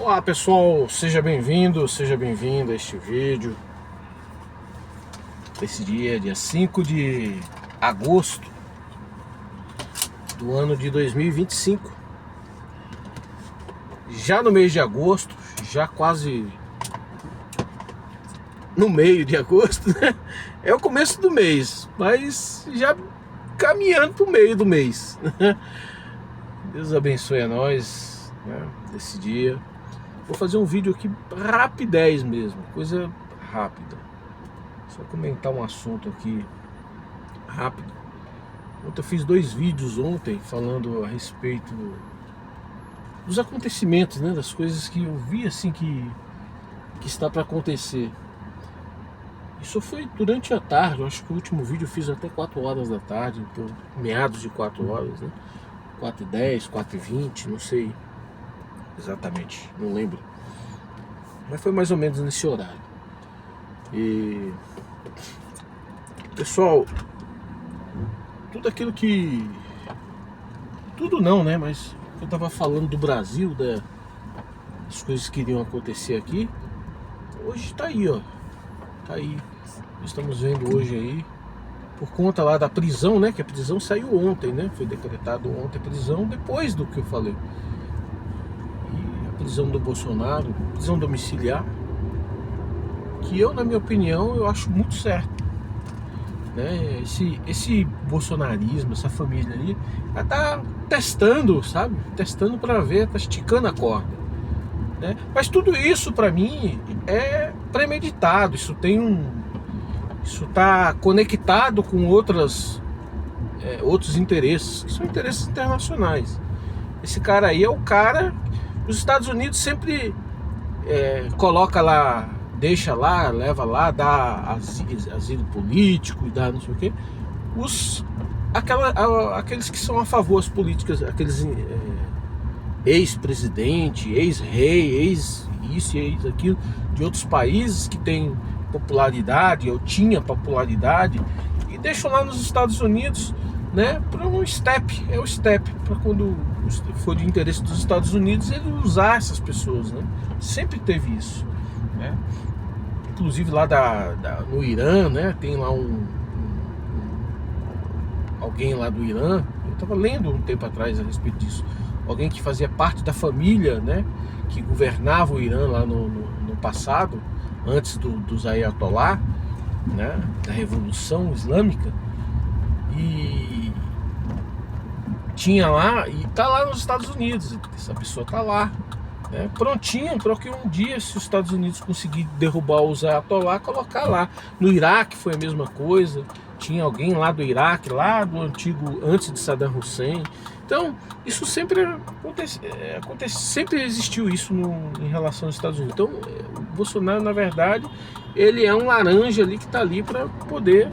Olá pessoal, seja bem-vindo, seja bem-vinda a este vídeo desse dia 5 de agosto do ano de 2025. Já no mês de agosto, já quase no meio de agosto, né? É o começo do mês, mas já caminhando para o meio do mês. Deus abençoe a nós, né, desse dia. Vou fazer um vídeo aqui rapidez mesmo, coisa rápida. Só comentar um assunto aqui rápido. Ontem eu fiz 2 vídeos ontem falando a respeito dos acontecimentos, né, das coisas que eu vi assim que está para acontecer. Isso foi durante a tarde, eu acho que o último vídeo eu fiz até 4 horas da tarde, por meados de 4 horas, né? 4h10, 4h20, não sei exatamente, não lembro. Mas foi mais ou menos nesse horário. E pessoal, tudo aquilo que... Tudo não, né? Mas eu tava falando do Brasil, das coisas que iriam acontecer aqui. Hoje tá aí, ó. Tá aí. Estamos vendo hoje aí, por conta lá da prisão, né? Que a prisão saiu ontem, né? Foi decretado ontem a prisão, depois do que eu falei. E a prisão do Bolsonaro, prisão domiciliar, que eu, na minha opinião, eu acho muito certo, né? Esse bolsonarismo, essa família ali, ela tá testando, sabe? Testando para ver, tá esticando a corda, né? Mas tudo isso, para mim, é premeditado. Isso tá conectado com outros interesses, que são interesses internacionais. Esse cara aí é o cara. Os Estados Unidos sempre coloca lá, deixa lá, leva lá, dá asilo político, dá não sei o quê. Aqueles que são a favor das políticas, aqueles ex-presidente, ex-rei, ex-isso e ex-aquilo, de outros países que têm popularidade, ou tinha popularidade, e deixam lá nos Estados Unidos, né, para um step, o step, para quando for de interesse dos Estados Unidos, ele usar essas pessoas, né? Sempre teve isso, né? Inclusive lá no Irã, né, tem lá alguém lá do Irã, eu estava lendo um tempo atrás a respeito disso, alguém que fazia parte da família, né, que governava o Irã lá no passado, antes dos Ayatollah, né, da Revolução Islâmica, e tinha lá, e tá lá nos Estados Unidos, essa pessoa tá lá, né, prontinho para que um dia, se os Estados Unidos conseguir derrubar os Ayatollah, colocar lá. No Iraque foi a mesma coisa, tinha alguém lá do Iraque, lá do antigo, antes de Saddam Hussein. Então, isso sempre acontece, sempre existiu isso em relação aos Estados Unidos. Então, o Bolsonaro, na verdade, ele é um laranja ali que está ali para poder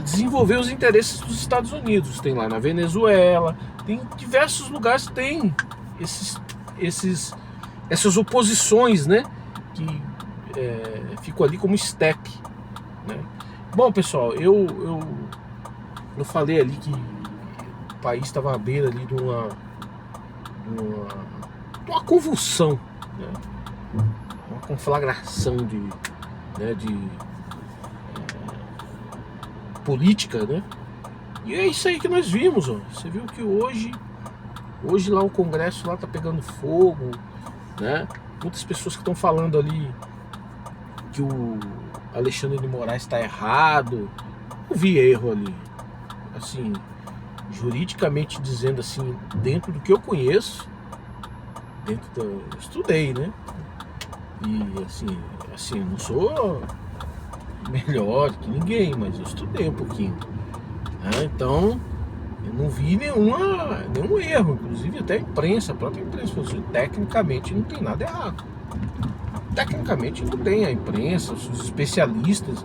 desenvolver os interesses dos Estados Unidos. Tem lá na Venezuela, tem diversos lugares que tem essas oposições, né, que ficam ali como step, né? Bom, pessoal, eu falei ali que o país estava à beira ali de uma convulsão, né? Uma conflagração de política, né? E é isso aí que nós vimos, ó. Você viu que hoje lá o Congresso lá tá pegando fogo, né? Muitas pessoas que estão falando ali que o Alexandre de Moraes está errado. Não vi erro ali, assim, juridicamente dizendo, assim, dentro do que eu conheço, eu estudei, né? E assim, não sou melhor que ninguém, mas eu estudei um pouquinho, né? Então eu não vi nenhum erro. Inclusive até a própria imprensa falou assim, tecnicamente não tem nada errado. Tecnicamente não tem, a imprensa, os especialistas,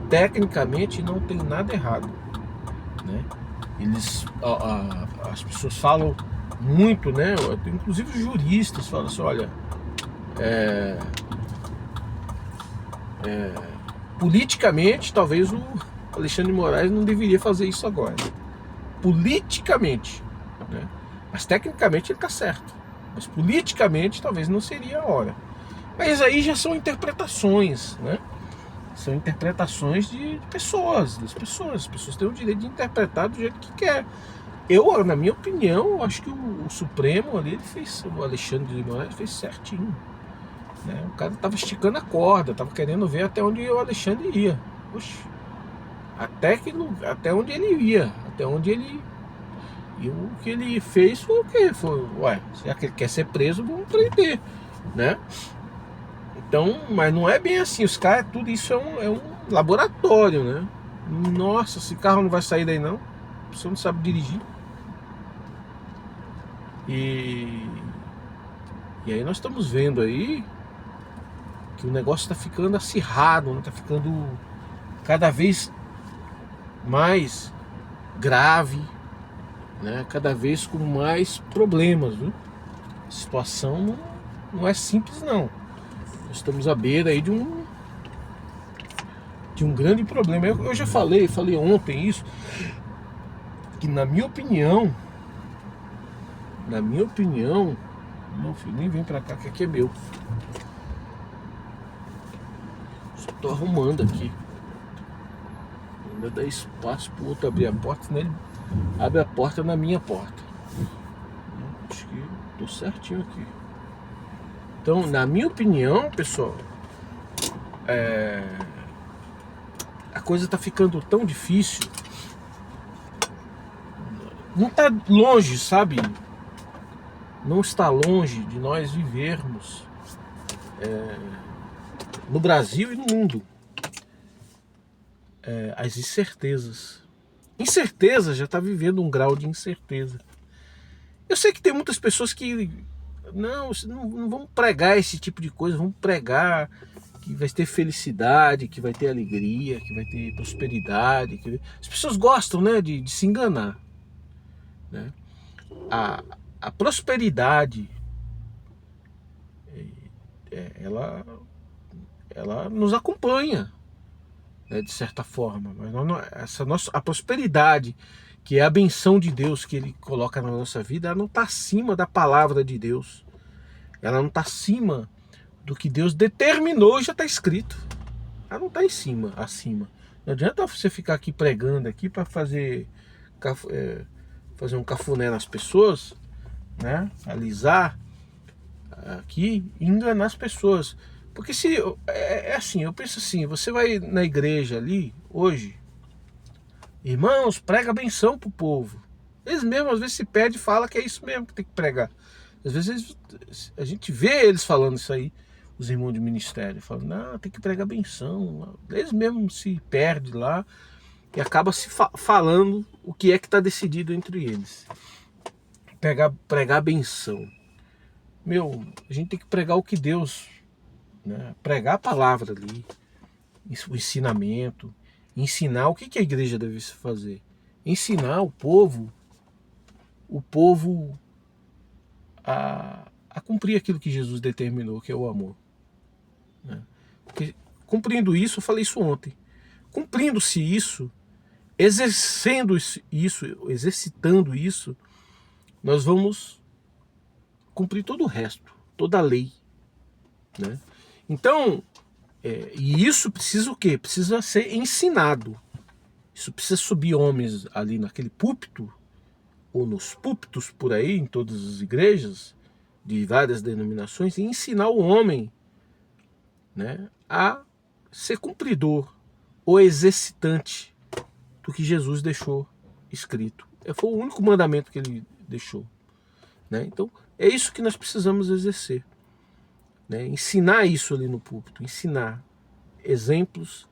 tecnicamente não tem nada errado, né? As pessoas falam muito, né? Inclusive os juristas falam assim, olha, politicamente talvez o Alexandre de Moraes não deveria fazer isso agora, politicamente, né? Mas tecnicamente ele está certo. Mas politicamente talvez não seria a hora. Mas aí já são interpretações, né? São interpretações de pessoas, das pessoas. As pessoas têm o direito de interpretar do jeito que quer. Eu, na minha opinião, acho que o Supremo ali, ele fez, o Alexandre de Moraes fez certinho, né? O cara tava esticando a corda, tava querendo ver até onde o Alexandre ia. Oxi. Até onde ele ia, até onde ele... E o que ele fez foi o quê? Ué, já que ele quer ser preso, vamos prender, né? Então, mas não é bem assim, os caras, tudo isso é um laboratório, né? Nossa, esse carro não vai sair daí não, você não sabe dirigir. E aí nós estamos vendo aí que o negócio está ficando acirrado, né? Está ficando cada vez mais grave, né? Cada vez com mais problemas, viu? A situação não é simples não. Nós estamos à beira aí de um grande problema. Eu já falei ontem isso, que na minha opinião, meu filho, nem vem pra cá que aqui é meu. Só tô arrumando aqui. Ainda dá espaço pro outro abrir a porta, senão ele abre a porta na minha porta. Acho que tô certinho aqui. Então, na minha opinião, pessoal, a coisa tá ficando tão difícil. Não tá longe, sabe? Não está longe de nós vivermos no Brasil e no mundo as incertezas. Incerteza já está vivendo um grau de incerteza. Eu sei que tem muitas pessoas que não vamos pregar esse tipo de coisa, vamos pregar que vai ter felicidade, que vai ter alegria, que vai ter prosperidade. As pessoas gostam, né, de se enganar, né? A prosperidade, ela nos acompanha, né, de certa forma, mas a prosperidade, que é a benção de Deus que Ele coloca na nossa vida, ela não está acima da palavra de Deus, ela não está acima do que Deus determinou e já está escrito, ela não está acima. Não adianta você ficar aqui pregando aqui para fazer um cafuné nas pessoas, né? Alisar aqui e enganar as pessoas. Porque se assim, eu penso assim, você vai na igreja ali hoje, irmãos, prega benção pro povo. Eles mesmos às vezes se perdem e falam que é isso mesmo que tem que pregar. Às vezes a gente vê eles falando isso aí, os irmãos de ministério, falando, não, tem que pregar benção. Eles mesmos se perdem lá e acaba se falando o que é que está decidido entre eles. Pregar benção. A gente tem que pregar o que Deus, né? Pregar a palavra ali, o ensinamento, ensinar o que a igreja deve fazer. Ensinar o povo a cumprir aquilo que Jesus determinou, que é o amor, né? Porque, cumprindo isso, eu falei isso ontem, cumprindo-se isso, exercendo isso, exercitando isso, nós vamos cumprir todo o resto, toda a lei, né? Então, e isso precisa o quê? Precisa ser ensinado. Isso precisa subir homens ali naquele púlpito, ou nos púlpitos por aí, em todas as igrejas, de várias denominações, e ensinar o homem, né, a ser cumpridor, ou exercitante do que Jesus deixou escrito. Foi o único mandamento que ele deixou, né? Então, é isso que nós precisamos exercer, né? Ensinar isso ali no púlpito, ensinar exemplos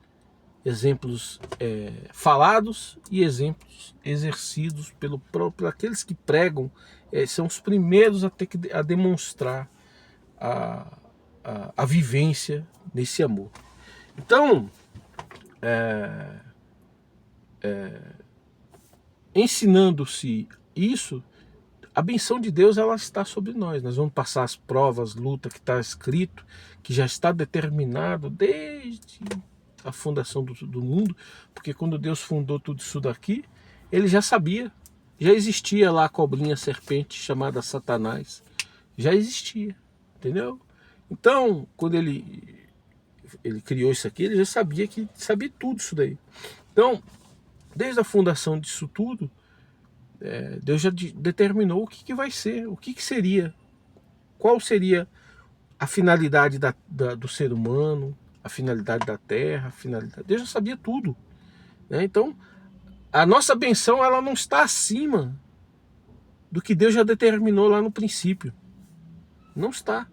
falados e exemplos exercidos por aqueles que pregam, são os primeiros a ter a demonstrar a vivência nesse amor. Então, ensinando-se isso, a benção de Deus, ela está sobre nós. Nós vamos passar as provas, luta que está escrito, que já está determinado desde a fundação do mundo, porque quando Deus fundou tudo isso daqui, Ele já sabia, já existia lá a cobrinha serpente chamada Satanás, já existia, entendeu? Então, quando ele criou isso aqui, ele já sabia tudo isso daí. Então, desde a fundação disso tudo, Deus já determinou o que vai ser, o que seria, qual seria a finalidade do ser humano, a finalidade da terra, a finalidade. Deus já sabia tudo, né? Então, a nossa benção, ela não está acima do que Deus já determinou lá no princípio. Não está.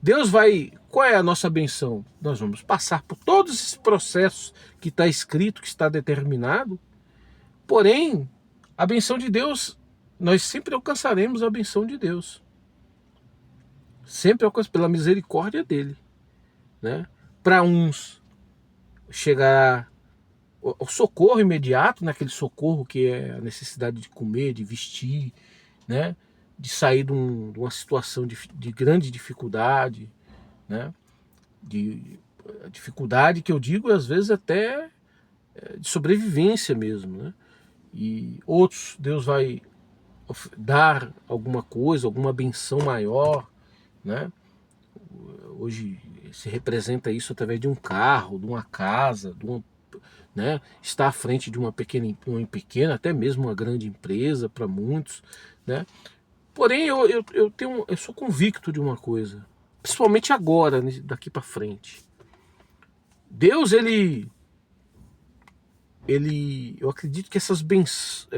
Deus vai... Qual é a nossa benção? Nós vamos passar por todos esses processos que está escrito, que está determinado. Porém, a benção de Deus, nós sempre alcançaremos a benção de Deus. Sempre alcançaremos pela misericórdia dele, né? Para uns chegará o socorro imediato, naquele socorro que é a necessidade de comer, de vestir, né? De sair de uma situação de grande dificuldade, né? De dificuldade que eu digo às vezes até de sobrevivência mesmo, né? E outros Deus vai dar alguma coisa, alguma benção maior, né? Hoje se representa isso através de um carro, de uma casa, né? Está à frente de uma pequena, até mesmo uma grande empresa para muitos, né? Porém, eu sou convicto de uma coisa, principalmente agora, daqui para frente. Deus, eu acredito que essas bênçãos,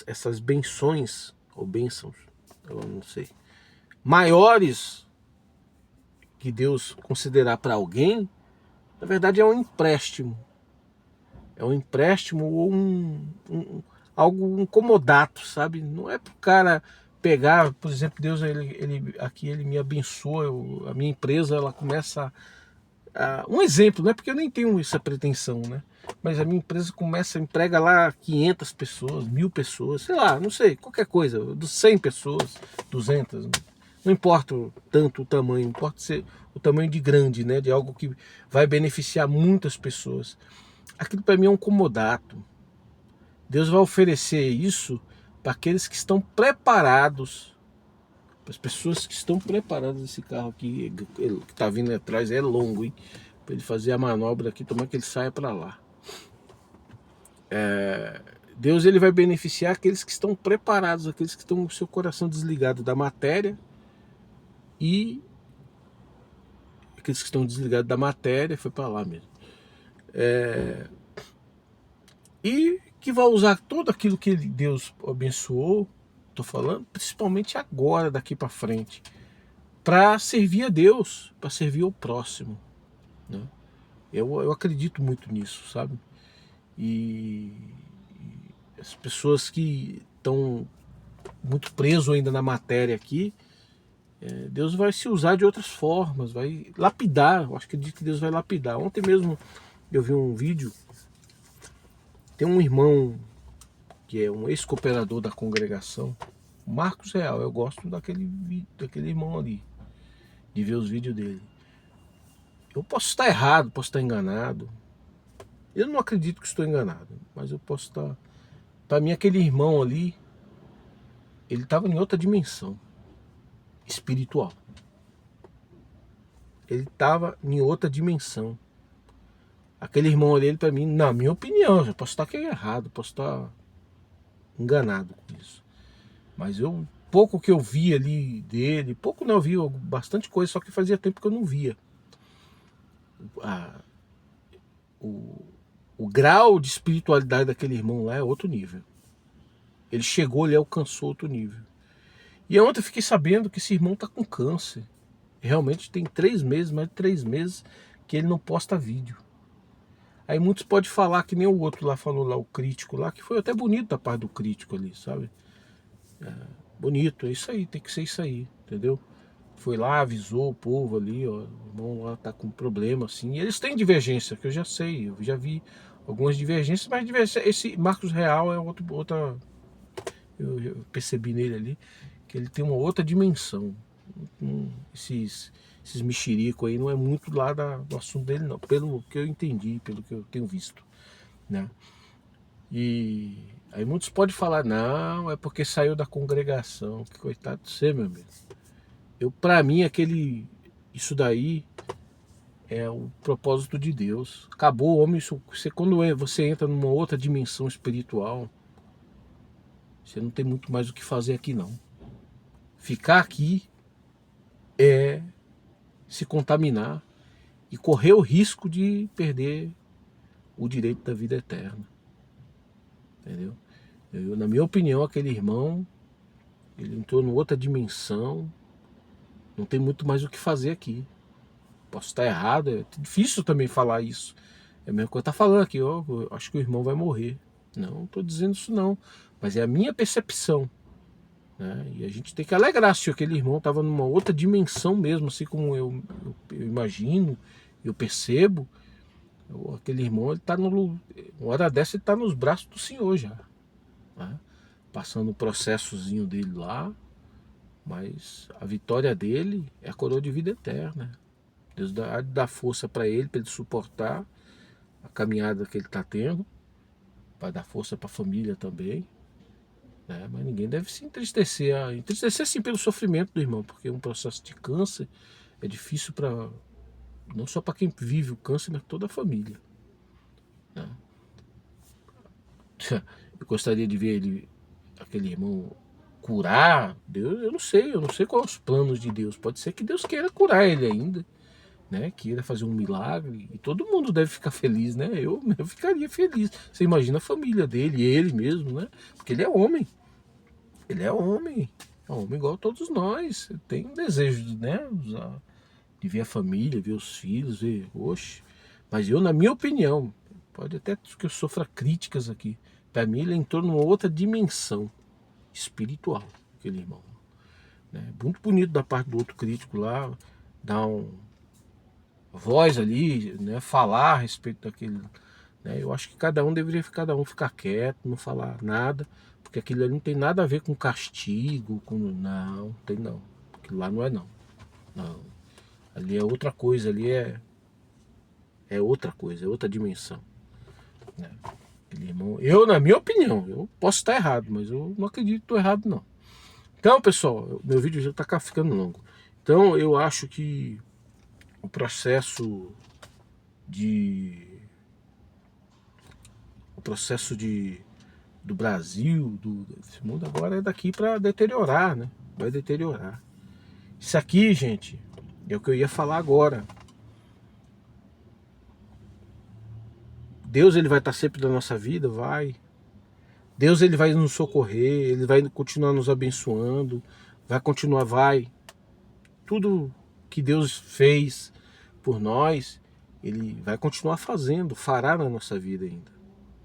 essas benções, ou bênçãos, eu não sei, maiores que Deus considerar para alguém, na verdade é um empréstimo. É um empréstimo ou algo incomodato, sabe? Não é para o cara pegar, por exemplo, Deus, aqui ele me abençoa, a minha empresa, ela começa um exemplo, né? Porque eu nem tenho essa pretensão, né? Mas a minha empresa emprega lá 500 pessoas, 1000 pessoas, sei lá, não sei, qualquer coisa, 100 pessoas, 200, não importa tanto o tamanho, importa ser o tamanho de grande, né? De algo que vai beneficiar muitas pessoas. Aquilo para mim é um comodato. Deus vai oferecer isso para aqueles que estão preparados, para as pessoas que estão preparadas. Esse carro aqui que está vindo atrás é longo, hein? Para ele fazer a manobra aqui, tomar que ele saia para lá. Deus, ele vai beneficiar aqueles que estão preparados, aqueles que estão com o seu coração desligado da matéria, e aqueles que estão desligados da matéria, foi para lá mesmo. E que vai usar tudo aquilo que Deus abençoou, estou falando, principalmente agora, daqui para frente, para servir a Deus, para servir ao próximo, né? Eu acredito muito nisso, sabe? E as pessoas que estão muito presos ainda na matéria aqui, Deus vai se usar de outras formas, vai lapidar. Eu acredito que Deus vai lapidar. Ontem mesmo eu vi um vídeo, tem um irmão que é um ex-cooperador da congregação, Marcos Real. Eu gosto daquele irmão ali, de ver os vídeos dele. Eu posso estar errado, posso estar enganado. Eu não acredito que estou enganado, mas eu posso estar... Para mim, aquele irmão ali, ele estava em outra dimensão espiritual. Ele estava em outra dimensão. Aquele irmão ali, para mim, na minha opinião, eu posso estar aqui errado, posso estar enganado com isso. Mas pouco que eu vi ali dele, pouco não, eu vi bastante coisa, só que fazia tempo que eu não via. O grau de espiritualidade daquele irmão lá é outro nível. Ele chegou, ele alcançou outro nível. E ontem eu fiquei sabendo que esse irmão tá com câncer. Realmente tem 3 meses, mais de 3 meses, que ele não posta vídeo. Aí muitos podem falar que nem o outro lá falou, lá o crítico lá, que foi até bonito da parte do crítico ali, sabe? Bonito, é isso aí, tem que ser isso aí, entendeu? Foi lá, avisou o povo ali, ó, o irmão lá tá com problema, assim. E eles têm divergência, que eu já sei, eu já vi algumas divergências, mas esse Marcos Real é outra... Eu percebi nele ali, que ele tem uma outra dimensão. Esses mexericos aí não é muito lá do assunto dele, não, pelo que eu entendi, pelo que eu tenho visto, né? E Aí muitos podem falar, não, é porque saiu da congregação. Que coitado de você, meu amigo. Para mim, isso daí é o propósito de Deus. Acabou o homem, quando você entra numa outra dimensão espiritual, você não tem muito mais o que fazer aqui não. Ficar aqui é se contaminar e correr o risco de perder o direito da vida eterna. Entendeu? Na minha opinião, aquele irmão, ele entrou numa outra dimensão, não tem muito mais o que fazer aqui. Posso estar errado, é difícil também falar isso. É a mesma coisa que tá falando aqui, ó, eu acho que o irmão vai morrer. Não estou dizendo isso não, mas é a minha percepção. Né? E a gente tem que alegrar se aquele irmão estava numa outra dimensão mesmo, assim como eu imagino, eu percebo. Aquele irmão, ele está uma hora dessa ele está nos braços do Senhor já. Né? Passando o processozinho dele lá, mas a vitória dele é a coroa de vida eterna. Deus dá força para ele suportar a caminhada que ele está tendo, vai dar força para a família também, né? Mas ninguém deve se entristecer, entristecer sim pelo sofrimento do irmão, porque um processo de câncer é difícil para não só para quem vive o câncer, mas toda a família, né? Eu gostaria de ver aquele irmão curar. Deus, eu não sei quais os planos de Deus. Pode ser que Deus queira curar ele ainda, né, queira fazer um milagre, e todo mundo deve ficar feliz, né? Eu ficaria feliz. Você imagina a família dele, ele mesmo, né? Porque ele é homem. Ele é homem igual a todos nós. Tem um desejo de, né, de ver a família, ver os filhos, ver, oxe. Mas eu, na minha opinião, pode até que eu sofra críticas aqui, para mim ele entrou numa outra dimensão espiritual, aquele irmão, né? Muito bonito da parte do outro crítico lá, dar voz ali, né, falar a respeito daquele, né? Eu acho que cada um ficar quieto, não falar nada, porque aquilo ali não tem nada a ver com castigo, não, tem não. Aquilo lá não é não. Não. Ali é outra coisa, ali é outra coisa, é outra dimensão, né? Aquele irmão, na minha opinião, eu posso estar errado, mas eu não acredito que estou errado não. Então, pessoal, meu vídeo já está ficando longo. Então, eu acho que o processo do Brasil, desse mundo agora é daqui para deteriorar, né? Vai deteriorar. Isso aqui, gente, é o que eu ia falar agora. Deus, ele vai estar sempre na nossa vida, vai. Deus, ele vai nos socorrer, ele vai continuar nos abençoando, vai. Tudo que Deus fez por nós, ele vai continuar fazendo, fará na nossa vida ainda,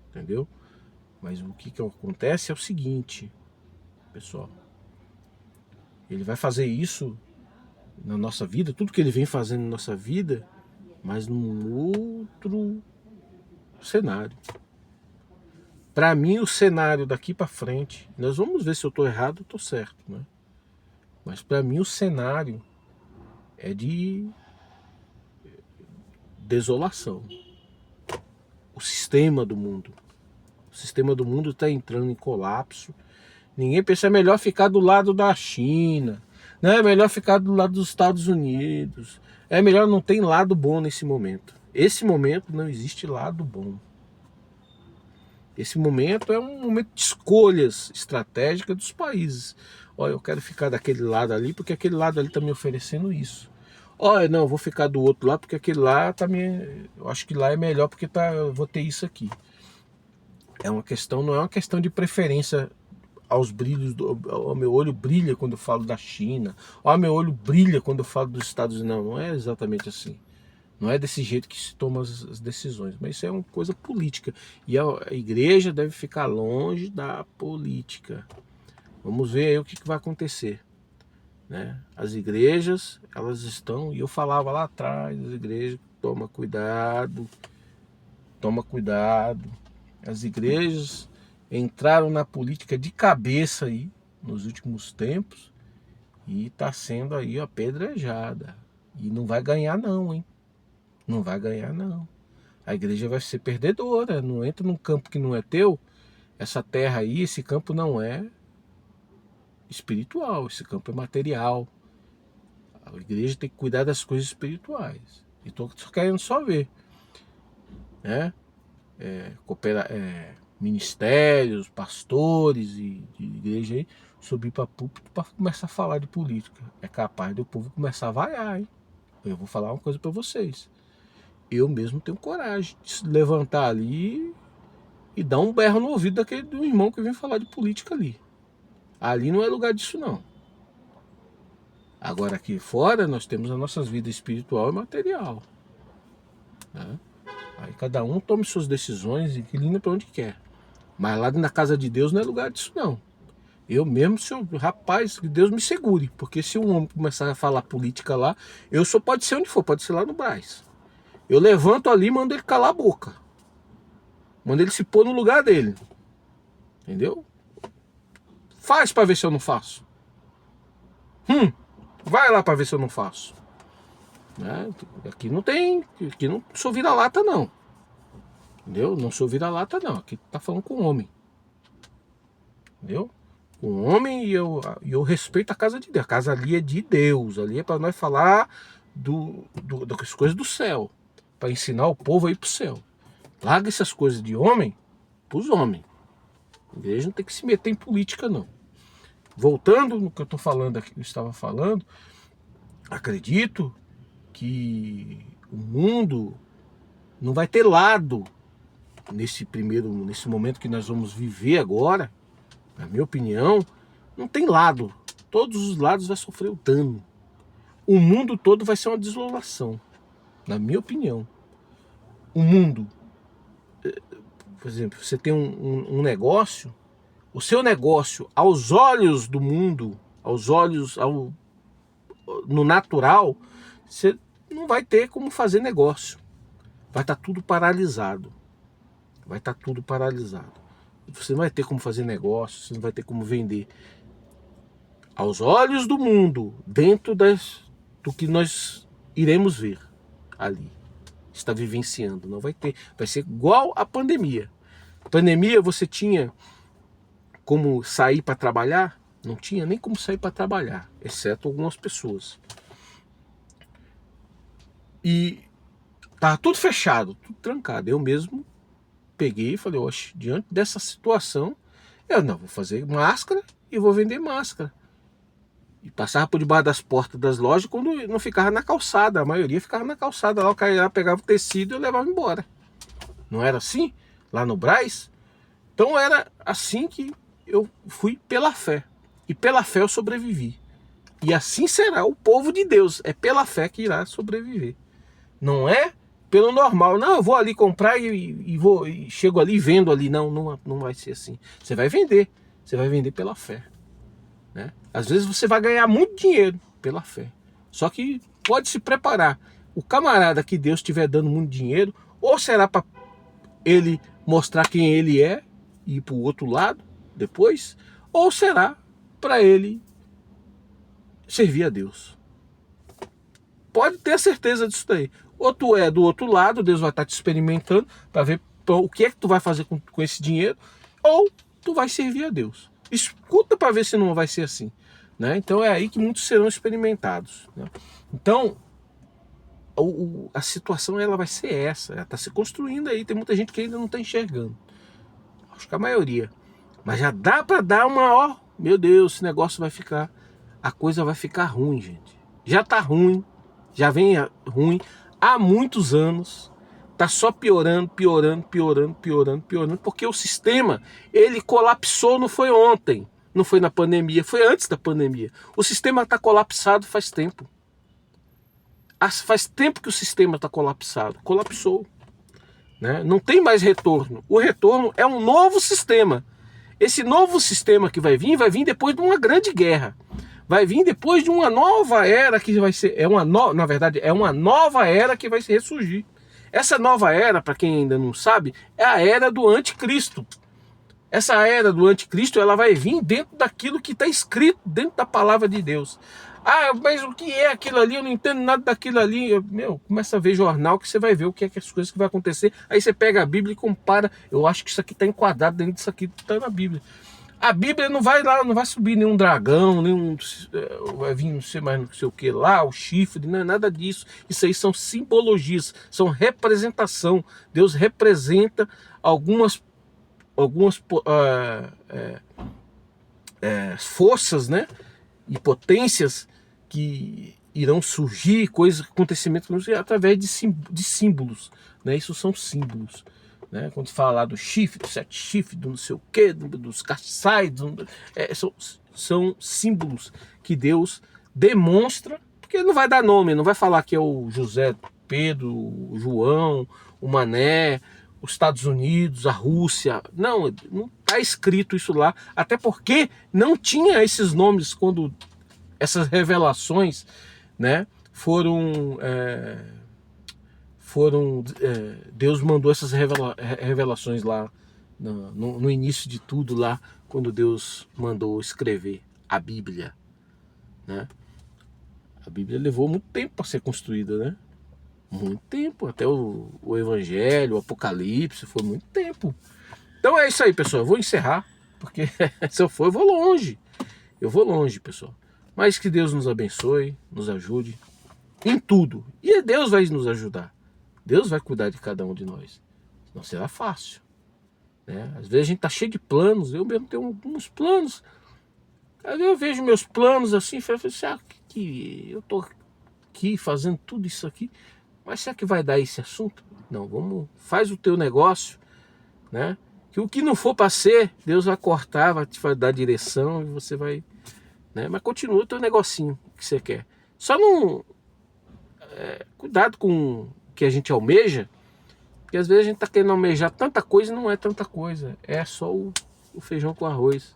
entendeu? Mas o que acontece é o seguinte, pessoal, ele vai fazer isso na nossa vida, tudo que ele vem fazendo na nossa vida, mas num outro cenário. Para mim, o cenário daqui para frente, nós vamos ver se eu estou errado ou estou certo, né? Mas para mim o cenário é de desolação. O sistema do mundo está entrando em colapso. Ninguém pensa, é melhor ficar do lado da China, né? É melhor ficar do lado dos Estados Unidos. É melhor, não tem lado bom nesse momento. Esse momento não existe lado bom. Esse momento é um momento de escolhas estratégicas dos países. Olha, eu quero ficar daquele lado ali porque aquele lado ali está me oferecendo isso. Olha, não, eu vou ficar do outro lado porque aquele lá tá me... Eu acho que lá é melhor porque eu vou ter isso aqui. Não é uma questão de preferência aos brilhos, o meu olho brilha quando eu falo da China, meu olho brilha quando eu falo dos Estados Unidos. Não é exatamente assim. Não é desse jeito que se toma as decisões, mas isso é uma coisa política. E a igreja deve ficar longe da política. Vamos ver aí o que vai acontecer, né? As igrejas, elas estão, e eu falava lá atrás, as igrejas, toma cuidado. As igrejas entraram na política de cabeça aí, nos últimos tempos, e está sendo aí apedrejada. E não vai ganhar não, hein? Não vai ganhar não. A igreja vai ser perdedora. Não entra num campo que não é teu, essa terra aí, esse campo não é espiritual, esse campo é material. A igreja tem que cuidar das coisas espirituais. E estou querendo só ver, né? Ministérios, pastores e de igreja aí, subir para púlpito para começar a falar de política. É capaz do povo começar a vaiar, hein? Eu vou falar uma coisa para vocês. Eu mesmo tenho coragem de se levantar ali e dar um berro no ouvido do irmão que vem falar de política ali. Ali não é lugar disso, não. Agora aqui fora nós temos as nossas vidas espiritual e material, né? Aí cada um tome suas decisões e inclina para onde quer. Mas lá na casa de Deus não é lugar disso, não. Eu mesmo, rapaz, que Deus me segure. Porque se um homem começar a falar política lá, pode ser onde for, pode ser lá no Brás. Eu levanto ali e mando ele calar a boca. Mando ele se pôr no lugar dele. Entendeu? Faz para ver se eu não faço. Vai lá para ver se eu não faço. Né? Aqui não sou vira-lata, não. Entendeu? Não sou vira-lata, não. Aqui tá falando com homem. Entendeu? Com homem, e eu respeito a casa de Deus. A casa ali é de Deus. Ali é para nós falar das coisas do céu. Para ensinar o povo a ir pro céu. Larga essas coisas de homem pros homens. A igreja não tem que se meter em política, não. Voltando no que eu tô falando aqui, eu estava falando, acredito que o mundo não vai ter lado nesse momento que nós vamos viver agora. Na minha opinião, não tem lado. Todos os lados vai sofrer o dano. O mundo todo vai ser uma desolação. Na minha opinião. O mundo, por exemplo, você tem um negócio, o seu negócio, aos olhos do mundo, no natural, você não vai ter como fazer negócio. Vai estar tudo paralisado. Você não vai ter como fazer negócio, você não vai ter como vender. Aos olhos do mundo, dentro do que nós iremos ver ali, está vivenciando, não vai ter. Vai ser igual a pandemia. Pandemia, você tinha como sair para trabalhar? Não tinha nem como sair para trabalhar, exceto algumas pessoas. E tava tudo fechado, tudo trancado. Eu mesmo peguei e falei, oxe, diante dessa situação, eu não vou fazer máscara e vou vender máscara. E passava por debaixo das portas das lojas quando não ficava na calçada. A maioria ficava na calçada. Lá o cara pegava o tecido e levava embora. Não era assim? Lá no Brás? Então era assim que eu fui pela fé. E pela fé eu sobrevivi. E assim será o povo de Deus. É pela fé que irá sobreviver. Não é pelo normal. Não, eu vou ali comprar e chego ali e vendo ali. Não vai ser assim. Você vai vender. Você vai vender pela fé. Né? Às vezes você vai ganhar muito dinheiro pela fé. Só que pode se preparar. O camarada que Deus estiver dando muito dinheiro, ou será para ele mostrar quem ele é e ir para o outro lado depois, ou será para ele servir a Deus. Pode ter certeza disso daí. Ou tu é do outro lado, Deus vai estar te experimentando para ver o que é que tu vai fazer com esse dinheiro, ou tu vai servir a Deus. Escuta para ver se não vai ser assim, né? Então é aí que muitos serão experimentados, né? Então a situação ela vai ser essa, ela está se construindo aí, tem muita gente que ainda não está enxergando, acho que a maioria, mas já dá para dar uma, meu Deus, esse negócio vai ficar, a coisa vai ficar ruim, gente, já está ruim, já vem ruim há muitos anos. Tá só piorando, porque o sistema, ele colapsou, não foi ontem, não foi na pandemia, foi antes da pandemia. O sistema está colapsado faz tempo. Faz tempo que o sistema está colapsado, colapsou. Né? Não tem mais retorno. O retorno é um novo sistema. Esse novo sistema que vai vir depois de uma grande guerra. Vai vir depois de uma nova era que vai ser, na verdade, é uma nova era que vai se ressurgir. Essa nova era, para quem ainda não sabe, é a era do anticristo. Essa era do anticristo, ela vai vir dentro daquilo que está escrito dentro da palavra de Deus. Ah, mas o que é aquilo ali? Eu não entendo nada daquilo ali. Começa a ver jornal que você vai ver o que é que as coisas que vai acontecer. Aí você pega a Bíblia e compara. Eu acho que isso aqui está enquadrado dentro disso aqui que está na Bíblia. A Bíblia não vai lá, não vai subir nenhum dragão, vai vir não sei mais não sei o que lá, o chifre, não é nada disso. Isso aí são simbologias, são representação. Deus representa algumas forças, né, e potências que irão surgir, acontecimentos através de símbolos, né? Isso são símbolos. Né? Quando se fala lá do chifre, do sete chifres, do não sei o que, dos castiçais, são símbolos que Deus demonstra, porque ele não vai dar nome, não vai falar que é o José, Pedro, o João, o Mané, os Estados Unidos, a Rússia. Não está escrito isso lá, até porque não tinha esses nomes quando essas revelações, né, Deus mandou essas revelações lá no início de tudo lá, quando Deus mandou escrever a Bíblia, né? A Bíblia levou muito tempo para ser construída, né? Muito tempo, até o Evangelho, o Apocalipse, foi muito tempo. Então é isso aí, pessoal, eu vou encerrar, porque se eu for eu vou longe, pessoal. Mas que Deus nos abençoe, nos ajude em tudo, e Deus vai nos ajudar. Deus vai cuidar de cada um de nós. Não será fácil, né? Às vezes a gente tá cheio de planos. Eu mesmo tenho uns planos. Às vezes eu vejo meus planos assim, falo assim, que eu tô aqui fazendo tudo isso aqui, mas será que vai dar esse assunto? Não, faz o teu negócio, né? Que o que não for para ser, Deus vai cortar, vai te dar direção e você vai, né? Mas continua o teu negocinho que você quer. Só não cuidado com o que a gente almeja, porque às vezes a gente tá querendo almejar tanta coisa e não é tanta coisa. É só o feijão com arroz.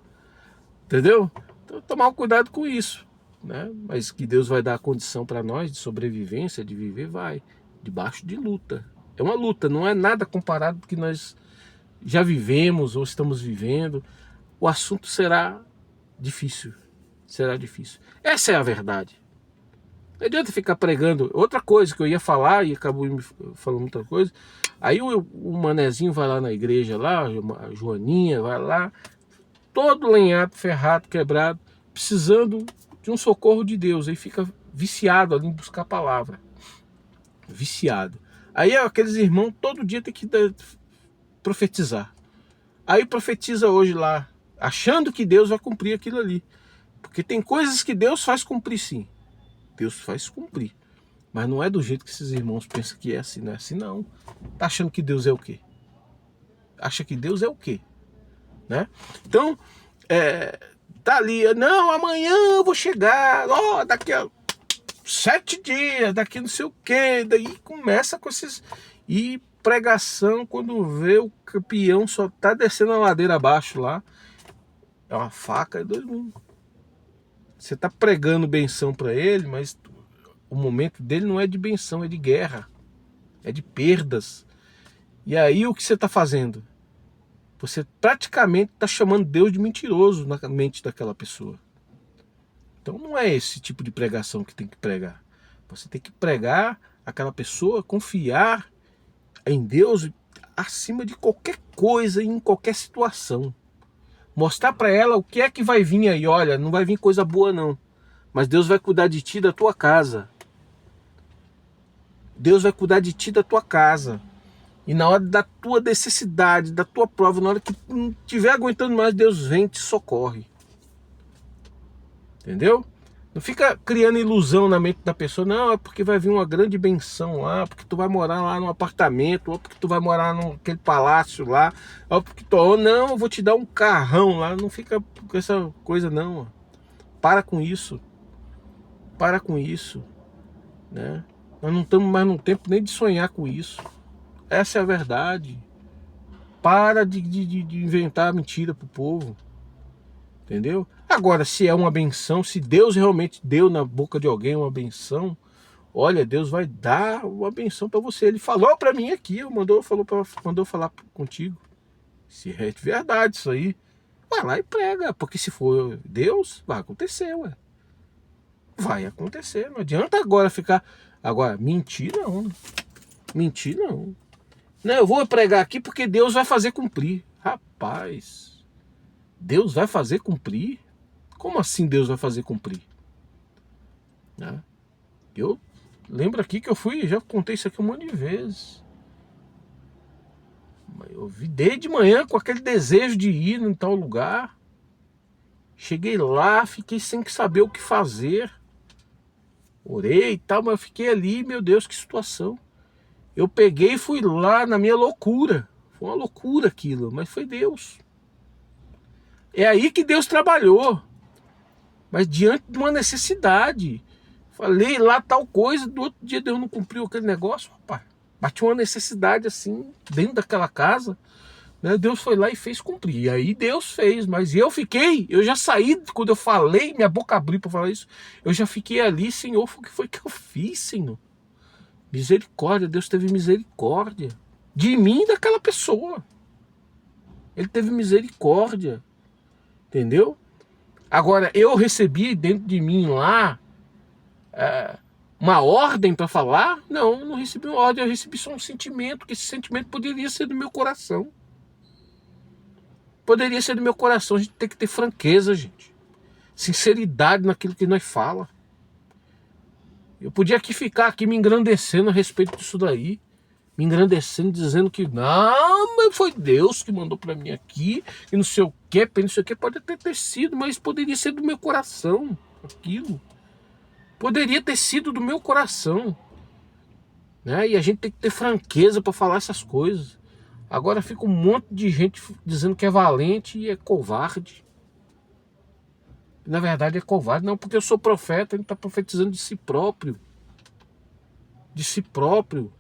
Entendeu? Então tomar um cuidado com isso, né? Mas que Deus vai dar a condição para nós de sobrevivência, de viver, vai. Debaixo de luta. É uma luta, não é nada comparado com o que nós já vivemos ou estamos vivendo. O assunto será difícil. Será difícil. Essa é a verdade. Não adianta ficar pregando. Outra coisa que eu ia falar e acabou me falando outra coisa. Aí o manezinho vai lá na igreja, lá, a Joaninha vai lá, todo lenhado, ferrado, quebrado, precisando de um socorro de Deus. Aí fica viciado ali em buscar a palavra. Viciado. Aí aqueles irmãos todo dia tem que profetizar. Aí profetiza hoje lá, achando que Deus vai cumprir aquilo ali. Porque tem coisas que Deus faz cumprir sim. Deus faz cumprir. Mas não é do jeito que esses irmãos pensam que é assim, não é assim não. Tá achando que Deus é o quê? Acha que Deus é o quê? Né? Então, tá ali, não, amanhã eu vou chegar, daqui a 7 dias, daqui não sei o quê, daí começa com esses... E pregação, quando vê o campeão só tá descendo a ladeira abaixo lá, é uma faca, é dois mundos. Você tá pregando benção para ele, mas o momento dele não é de benção, é de guerra, é de perdas. E aí o que você tá fazendo? Você praticamente está chamando Deus de mentiroso na mente daquela pessoa. Então não é esse tipo de pregação que tem que pregar. Você tem que pregar aquela pessoa, confiar em Deus acima de qualquer coisa, em qualquer situação. Mostrar para ela o que é que vai vir aí. Olha, não vai vir coisa boa não. Mas Deus vai cuidar de ti, da tua casa. Deus vai cuidar de ti, da tua casa. E na hora da tua necessidade, da tua prova, na hora que não estiver aguentando mais, Deus vem e te socorre. Entendeu? Não fica criando ilusão na mente da pessoa, não, é porque vai vir uma grande benção lá, porque tu vai morar lá num apartamento, ou porque tu vai morar naquele palácio lá, ou porque não, eu vou te dar um carrão lá. Não fica com essa coisa não. Para com isso. Para com isso. Né? Nós não estamos mais no tempo nem de sonhar com isso. Essa é a verdade. Para de inventar mentira pro povo. Entendeu? Agora, se é uma benção, se Deus realmente deu na boca de alguém uma benção, olha, Deus vai dar uma benção para você. Ele falou para mim aqui, mandou falar contigo. Se é de verdade isso aí, vai lá e prega. Porque se for Deus, vai acontecer, ué. vai acontecer. Não adianta agora ficar... Agora, mentir não, né? Mentir não. Não, eu vou pregar aqui porque Deus vai fazer cumprir. Rapaz, Deus vai fazer cumprir? Como assim Deus vai fazer cumprir? Né? Eu lembro aqui que eu fui, já contei isso aqui um monte de vezes. Eu vi desde manhã com aquele desejo de ir em tal lugar. Cheguei lá, fiquei sem saber o que fazer. Orei e tal, mas eu fiquei ali, meu Deus, que situação. Eu peguei e fui lá na minha loucura. Foi uma loucura aquilo, mas foi Deus. É aí que Deus trabalhou. Mas diante de uma necessidade. Falei lá tal coisa, do outro dia Deus não cumpriu aquele negócio, rapaz. Bateu uma necessidade assim, dentro daquela casa. Né? Deus foi lá e fez cumprir. E aí Deus fez, mas eu já saí, quando eu falei, minha boca abriu para falar isso, eu já fiquei ali, Senhor, o que foi que eu fiz, Senhor? Misericórdia, Deus teve misericórdia de mim e daquela pessoa. Ele teve misericórdia, entendeu? Agora, eu recebi dentro de mim lá uma ordem para falar? Não, não recebi uma ordem, eu recebi só um sentimento, que esse sentimento poderia ser do meu coração. Poderia ser do meu coração. A gente tem que ter franqueza, gente. Sinceridade naquilo que nós fala. Eu podia ficar aqui me engrandecendo a respeito disso daí. Me engrandecendo, dizendo que não, mas foi Deus que mandou para mim aqui. E não sei o que, não sei o que. Pode até ter sido, mas poderia ser do meu coração. Aquilo. Poderia ter sido do meu coração. Né? E a gente tem que ter franqueza para falar essas coisas. Agora fica um monte de gente dizendo que é valente e é covarde. Na verdade é covarde, não, porque eu sou profeta, ele está profetizando de si próprio. De si próprio.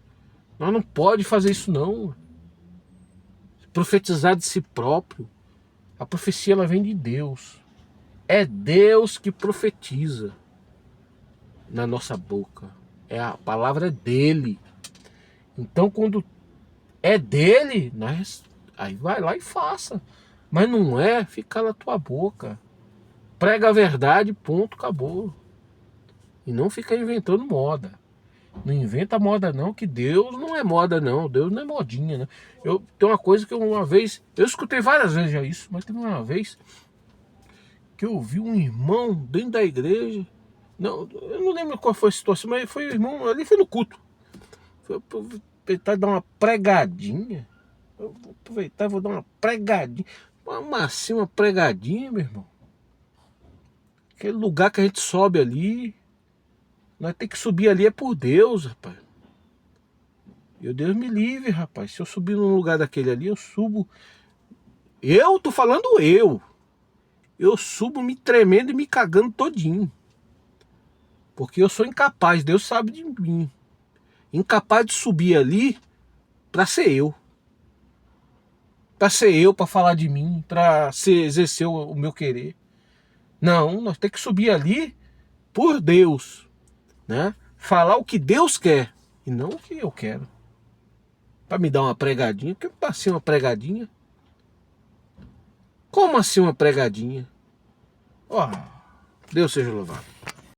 Nós não pode fazer isso não. Profetizar de si próprio. A profecia ela vem de Deus. É Deus que profetiza na nossa boca. É a palavra dele. Então quando é dele, aí vai lá e faça. Mas não é, fica na tua boca. Prega a verdade, ponto, acabou. E não fica inventando moda. Não inventa moda não, que Deus não é moda não. Deus não é modinha, né? Tem uma coisa que uma vez, eu escutei várias vezes já isso, mas teve uma vez que eu vi um irmão dentro da igreja. Não, eu não lembro qual foi a situação, mas foi o irmão, ali foi no culto. Foi aproveitar e dar uma pregadinha. Eu vou aproveitar e vou dar uma pregadinha. Assim, uma pregadinha, meu irmão. Aquele lugar que a gente sobe ali. Nós temos que subir ali é por Deus, rapaz. E Deus me livre, rapaz. Se eu subir num lugar daquele ali, eu subo. Eu tô falando eu. Eu subo me tremendo e me cagando todinho. Porque eu sou incapaz, Deus sabe de mim. Incapaz de subir ali para ser eu. Para ser eu, para falar de mim, para exercer o meu querer. Não, nós temos que subir ali por Deus, né? Falar o que Deus quer e não o que eu quero. Para me dar uma pregadinha, porque assim uma pregadinha? Como assim uma pregadinha? Ó, Deus seja louvado.